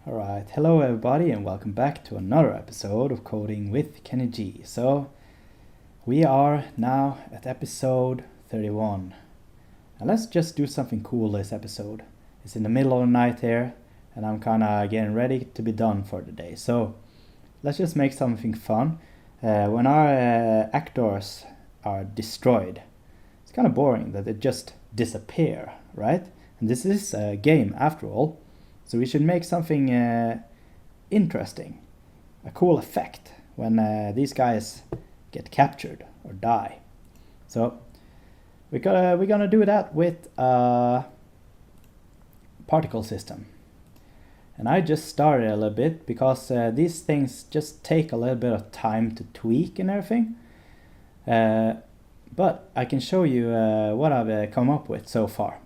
Alright, hello everybody and welcome back to another episode of Coding with Kenny G. So, we are now at episode 31. And let's just do something cool this episode. It's in the middle of the night here and I'm kinda getting ready to be done for the day. So, let's just make something fun. When our actors are destroyed, it's kinda boring that they just disappear, right? And this is a game after all. So we should make something interesting, a cool effect when these guys get captured or die. So we're gonna do that with a particle system. And I just started a little bit because these things just take a little bit of time to tweak and everything. But I can show you what I've come up with so far.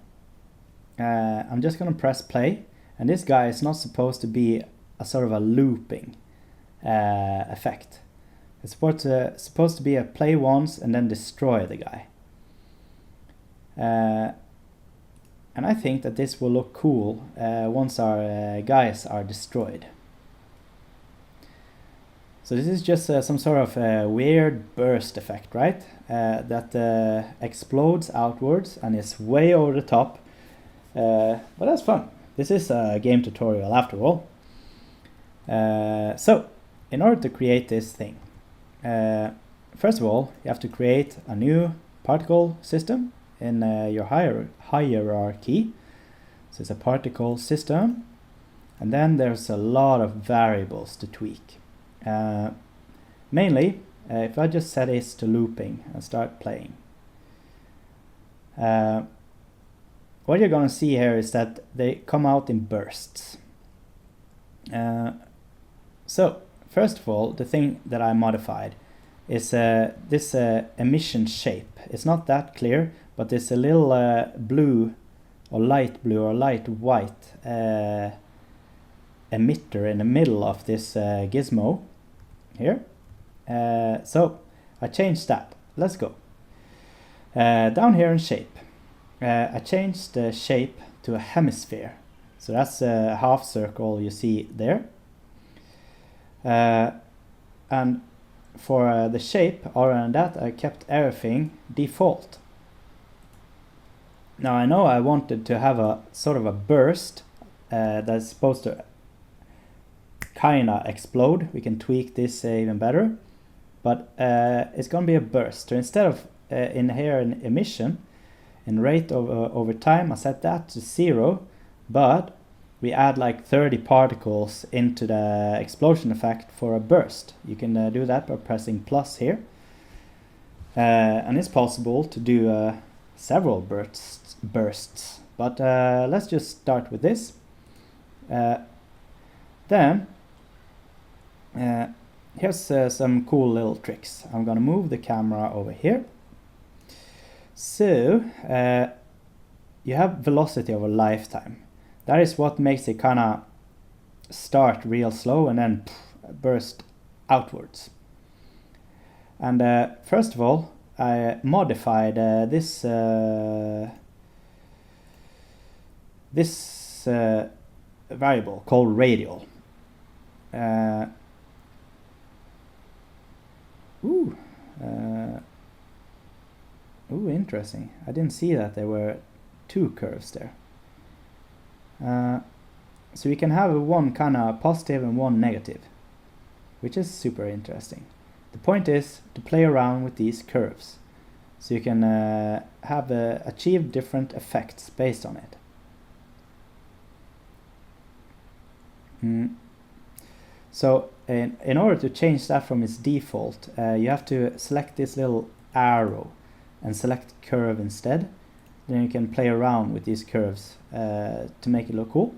I'm just gonna press play. And this guy is not supposed to be a sort of a looping effect. It's supposed to be a play once and then destroy the guy. And I think that this will look cool once our guys are destroyed. So this is just some sort of weird burst effect, right? That explodes outwards and is way over the top. But that's fun. This is a game tutorial after all. So, in order to create this thing, first of all, you have to create a new particle system in your hierarchy. So it's a particle system, and then there's a lot of variables to tweak. Mainly, if I just set this to looping and start playing, what you're going to see here is that they come out in bursts. So, first of all, the thing that I modified is this emission shape. It's not that clear, but there's a little blue or light white emitter in the middle of this gizmo here. So, I changed that. Let's go. Down here in shape. I changed the shape to a hemisphere. So that's a half circle you see there. And for the shape, other than that, I kept everything default. Now I know I wanted to have a sort of a burst that's supposed to kinda explode. We can tweak this even better. But it's gonna be a burst. So instead of in emission, in rate over time, I set that to 0, but we add like 30 particles into the explosion effect for a burst. You can do that by pressing plus here. And it's possible to do several bursts. But let's just start with this. Then, here's some cool little tricks. I'm gonna move the camera over here. So, you have velocity over lifetime. That is what makes it kind of start real slow and then burst outwards. And first of all, I modified this variable called radial. Ooh, interesting. I didn't see that there were two curves there. So we can have one kind of positive and one negative, which is super interesting. The point is to play around with these curves, so you can achieve different effects based on it. So in order to change that from its default, you have to select this little arrow and select curve instead. Then you can play around with these curves to make it look cool.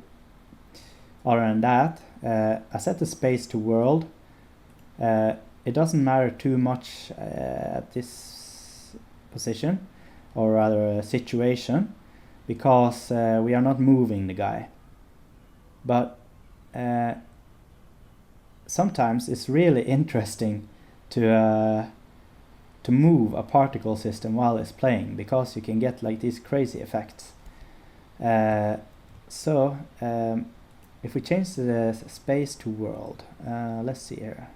Other than that, I set the space to world. It doesn't matter too much at this position, or rather situation, because we are not moving the guy. But sometimes it's really interesting to move a particle system while it's playing, because you can get like these crazy effects. So if we change the space to world, let's see here.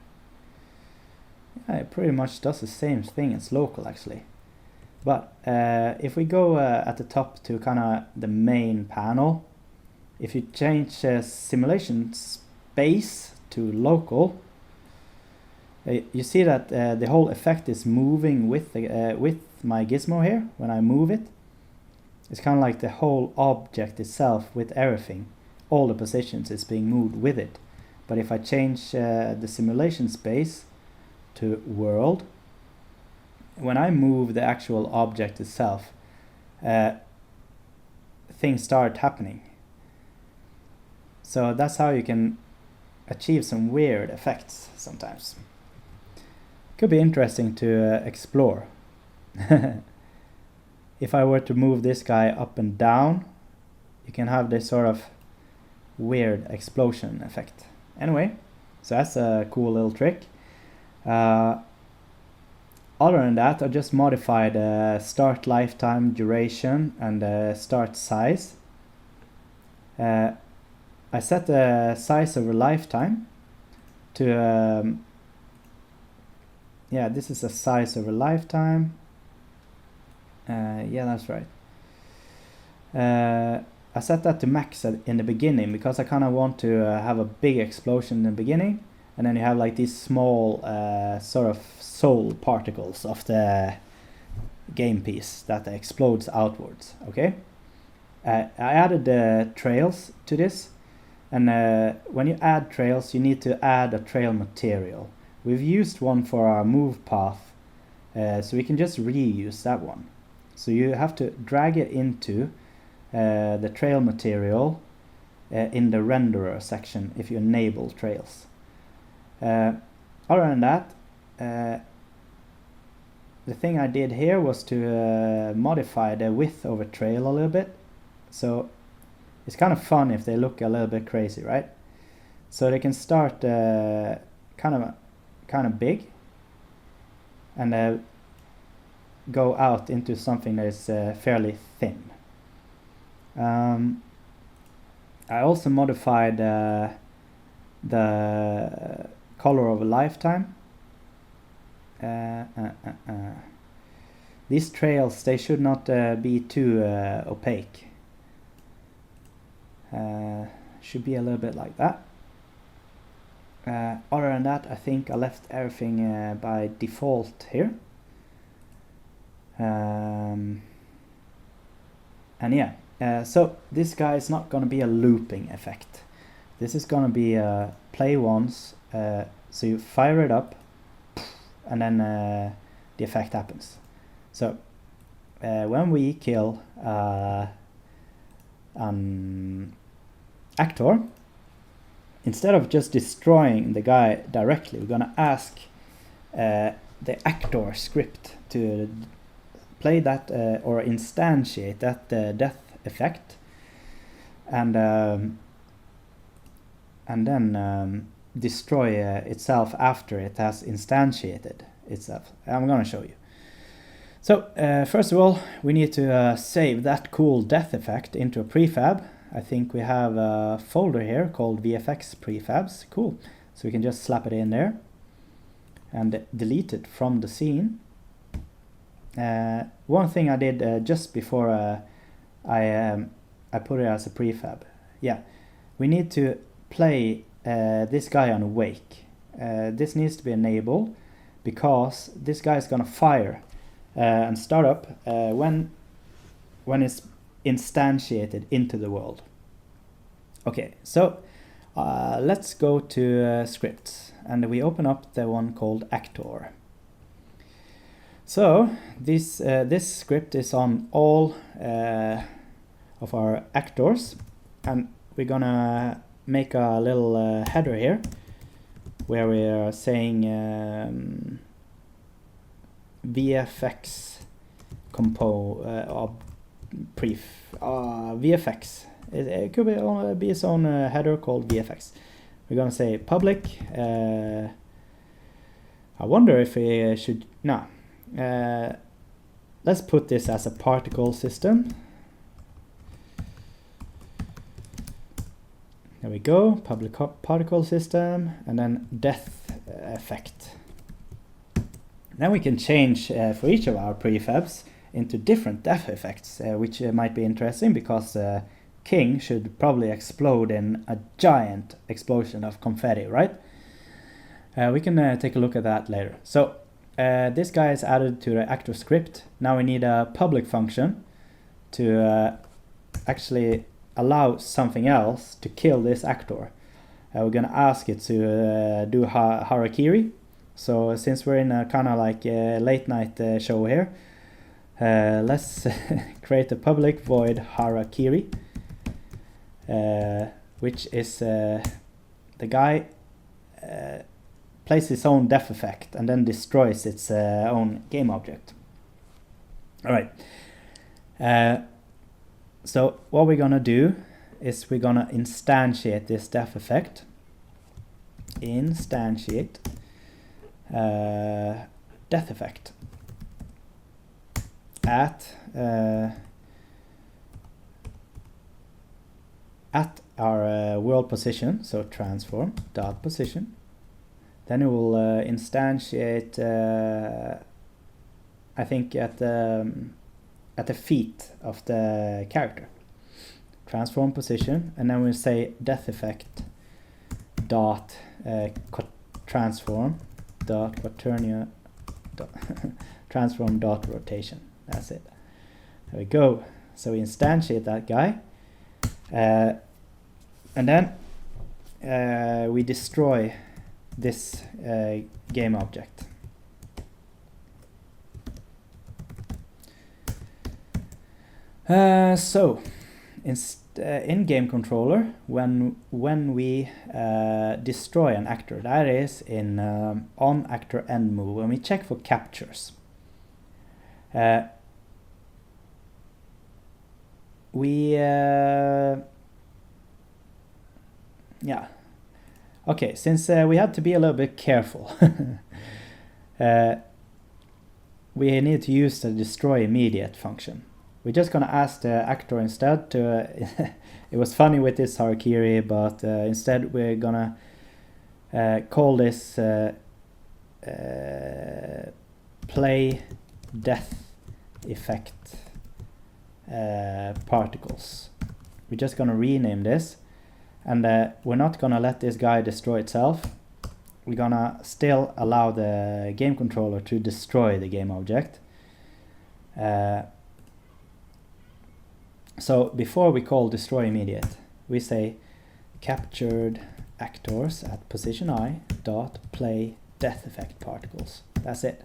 Yeah, it pretty much does the same thing as local actually. But if we go at the top to kind of the main panel, if you change simulation space to local, you see that the whole effect is moving with my gizmo here. When I move it, it's kind of like the whole object itself with everything. All the positions is being moved with it. But if I change the simulation space to world, when I move the actual object itself, things start happening. So that's how you can achieve some weird effects sometimes. Could be interesting to explore. If I were to move this guy up and down, you can have this sort of weird explosion effect. Anyway, so that's a cool little trick. Other than that, I just modified start lifetime duration and start size. I set the size over lifetime to yeah, this is a size over lifetime. Yeah, that's right. I set that to max in the beginning because I kind of want to have a big explosion in the beginning, and then you have like these small sort of soul particles of the game piece that explodes outwards. Okay. I added the trails to this, and when you add trails, you need to add a trail material. We've used one for our move path, so we can just reuse that one. So you have to drag it into the trail material in the renderer section if you enable trails. Other than that, the thing I did here was to modify the width of a trail a little bit. So it's kind of fun if they look a little bit crazy, right? So they can start kind of big and go out into something that is fairly thin. I also modified the color of a lifetime. These trails, they should not be too opaque. Should be a little bit like that. Other than that, I think I left everything by default here. And yeah, so this guy is not going to be a looping effect. This is going to be play once, so you fire it up, and then the effect happens. So when we kill an actor, instead of just destroying the guy directly, we're going to ask the actor script to play that or instantiate that death effect, and then destroy itself after it has instantiated itself. I'm going to show you. So first of all, we need to save that cool death effect into a prefab. I think we have a folder here called VFX prefabs. Cool. So we can just slap it in there and delete it from the scene. One thing I did just before I put it as a prefab. Yeah, we need to play this guy on awake. This needs to be enabled because this guy is gonna fire and start up when it's instantiated into the world. Okay, so let's go to scripts, and we open up the one called actor. So this script is on all of our actors, and we're gonna make a little header here where we are saying VFX VFX. It could be its own header called VFX. We're gonna say public. I wonder if we should let's put this as a particle system. There we go, public particle system, and then death effect. Then we can change for each of our prefabs into different death effects, which might be interesting because king should probably explode in a giant explosion of confetti, right? We can take a look at that later. So this guy is added to the actor script. Now we need a public function to actually allow something else to kill this actor. We're gonna ask it to do harakiri. So since we're in a kind of like a late night show here, let's create a public void harakiri, which is the guy plays his own death effect and then destroys its own game object. All right. So what we're gonna do is we're gonna instantiate this death effect. Instantiate death effect at our world position. So transform dot position. Then it will instantiate, I think, at the feet of the character. Transform position, and then we'll say death effect dot transform dot quaternia dot transform dot rotation. That's it. There we go. So we instantiate that guy, and then we destroy this game object. So in game controller, when we destroy an actor, that is in on actor end move, when we check for captures, okay, since we had to be a little bit careful, we need to use the destroy immediate function. We're just gonna ask the actor instead to it was funny with this harakiri, but instead we're gonna call this play death effect particles. We're just gonna rename this, and we're not gonna let this guy destroy itself. We're gonna still allow the game controller to destroy the game object. So before we call destroy immediate, we say captured actors at position I dot play death effect particles. That's it.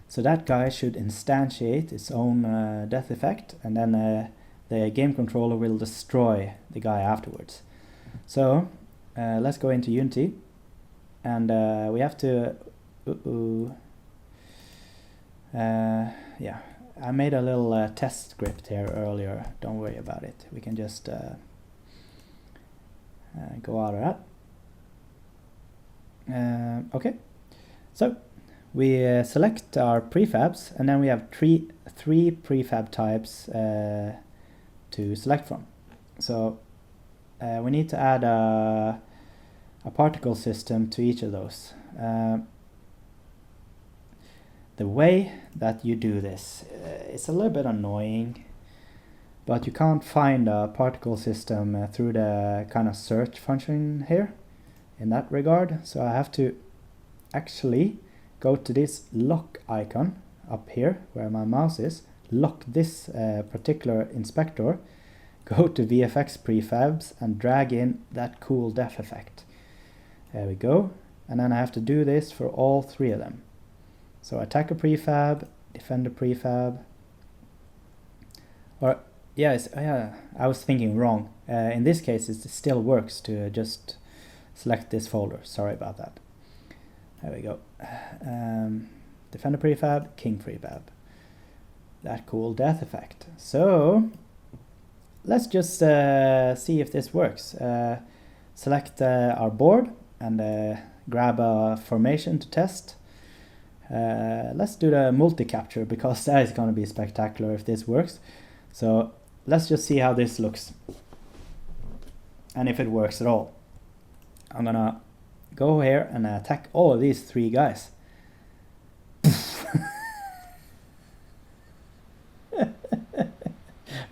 So that guy should instantiate its own death effect, and then the game controller will destroy the guy afterwards. So let's go into Unity, and we have to yeah, I made a little test script here earlier. Don't worry about it. We can just go out of that. Okay, so we select our prefabs, and then we have three prefab types to select from. So we need to add a particle system to each of those. The way that you do this, it's a little bit annoying, but you can't find a particle system through the kind of search function here in that regard. So I have to actually go to this lock icon up here where my mouse is, lock this particular inspector, go to VFX prefabs and drag in that cool depth effect. There we go. And then I have to do this for all three of them. So attacker prefab, defender prefab, or yes, I was thinking wrong. In this case, it still works to just select this folder. Sorry about that. There we go. Defender prefab, king prefab. That cool death effect. So let's just see if this works. Select our board and grab a formation to test. Let's do the multi-capture, because that is going to be spectacular if this works. So let's just see how this looks. and if it works at all. I'm gonna go here and attack all of these 3 guys.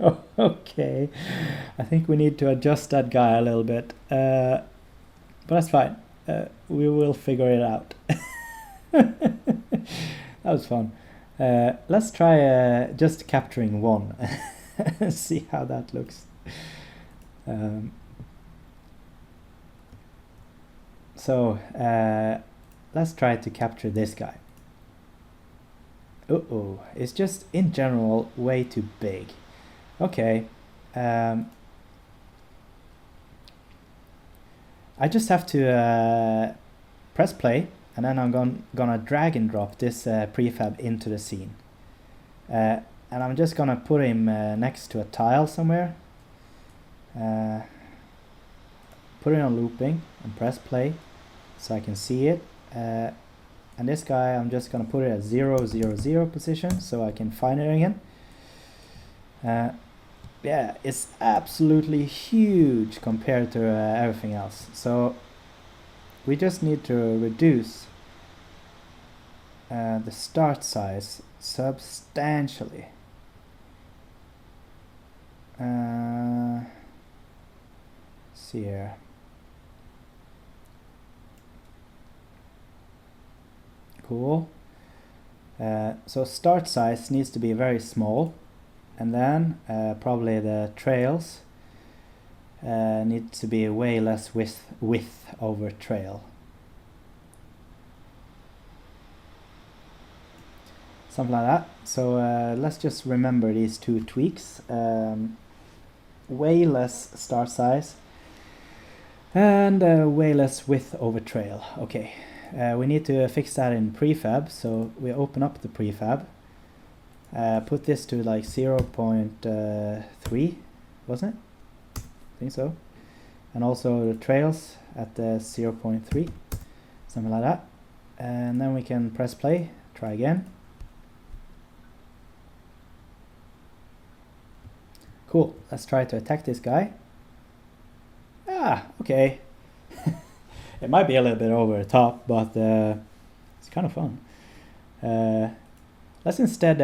Oh, okay, I think we need to adjust that guy a little bit, but that's fine. We will figure it out. That was fun. Let's try just capturing 1. See how that looks. So let's try to capture this guy. Uh-oh, it's just in general way too big. Okay, I just have to press play, and then I'm gonna drag and drop this prefab into the scene. And I'm just gonna put him next to a tile somewhere. Put it on looping and press play so I can see it. And this guy, I'm just gonna put it at 0, 0, 0 position so I can find it again. Yeah, it's absolutely huge compared to everything else. So we just need to reduce the start size substantially. See here. Cool. So start size needs to be very small, and then probably the trails need to be way less width over trail. Something like that. So let's just remember these 2 tweaks. Way less start size and way less width over trail. Okay, we need to fix that in prefab, so we open up the prefab, put this to like 0.3, wasn't it? I think so. And also the trails at the 0.3, something like that. And then we can press play, try again. Cool, let's try to attack this guy. Ah, okay. It might be a little bit over the top, but it's kind of fun. Let's instead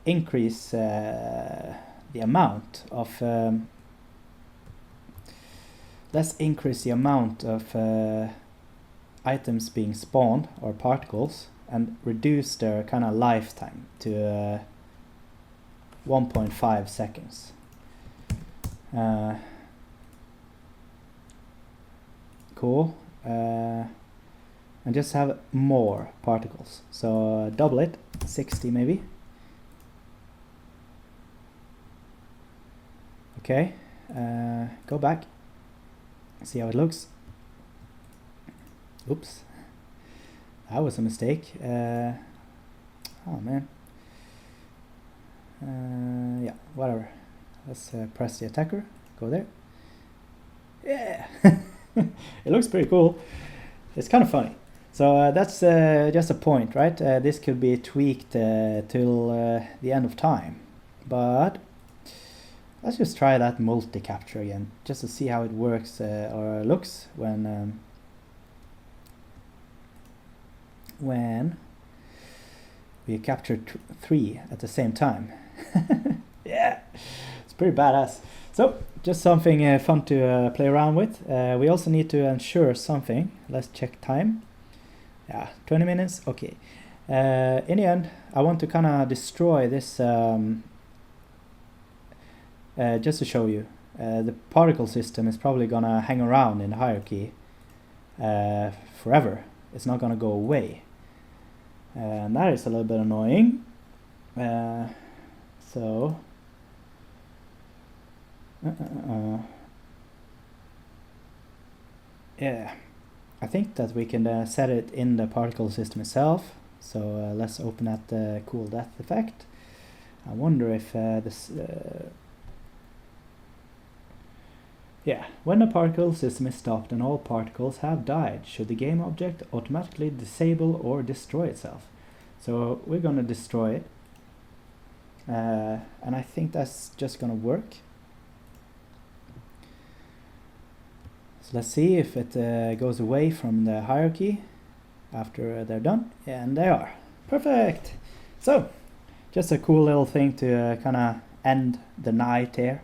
increase the amount of items being spawned, or particles, and reduce their kind of lifetime to 1.5 seconds. Cool. And just have more particles. So double it, 60 maybe. Okay, go back, see how it looks. Oops, that was a mistake. Oh man. Yeah, whatever. Let's press the attacker, go there. Yeah. It looks pretty cool. It's kind of funny. So that's just a point, right? This could be tweaked till the end of time. But let's just try that multi-capture again, just to see how it works or looks when we capture 3 at the same time. Yeah, it's pretty badass. So just something fun to play around with. We also need to ensure something. Let's check time. Yeah, 20 minutes. Okay. In the end, I want to kind of destroy this just to show you. The particle system is probably gonna hang around in the hierarchy forever. It's not gonna go away. And that is a little bit annoying. So yeah, I think that we can set it in the particle system itself. So let's open that cool death effect. I wonder if this yeah, when the particle system is stopped and all particles have died, should the game object automatically disable or destroy itself? So we're gonna destroy it, and I think that's just gonna work. So let's see if it goes away from the hierarchy after they're done, and they are. Perfect! So, just a cool little thing to kind of end the night here.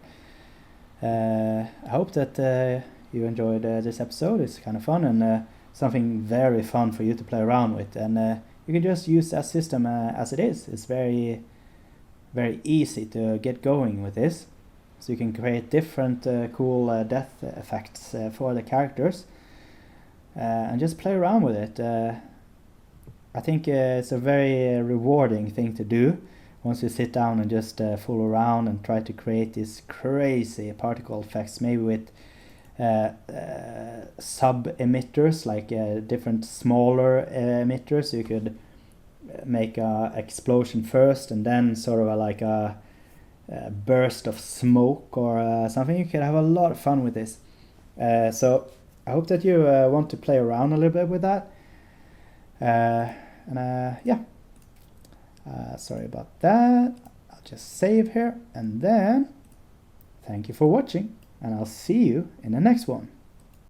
I hope that you enjoyed this episode. It's kind of fun and something very fun for you to play around with, and you can just use that system as it is. It's very, very easy to get going with this. So you can create different cool death effects for the characters and just play around with it. I think it's a very rewarding thing to do once you sit down and just fool around and try to create these crazy particle effects, maybe with sub-emitters, like different smaller emitters. You could make an explosion first and then sort of like a burst of smoke or something. You could have a lot of fun with this. So I hope that you want to play around a little bit with that. Sorry about that. I'll just save here, and then thank you for watching, and I'll see you in the next one.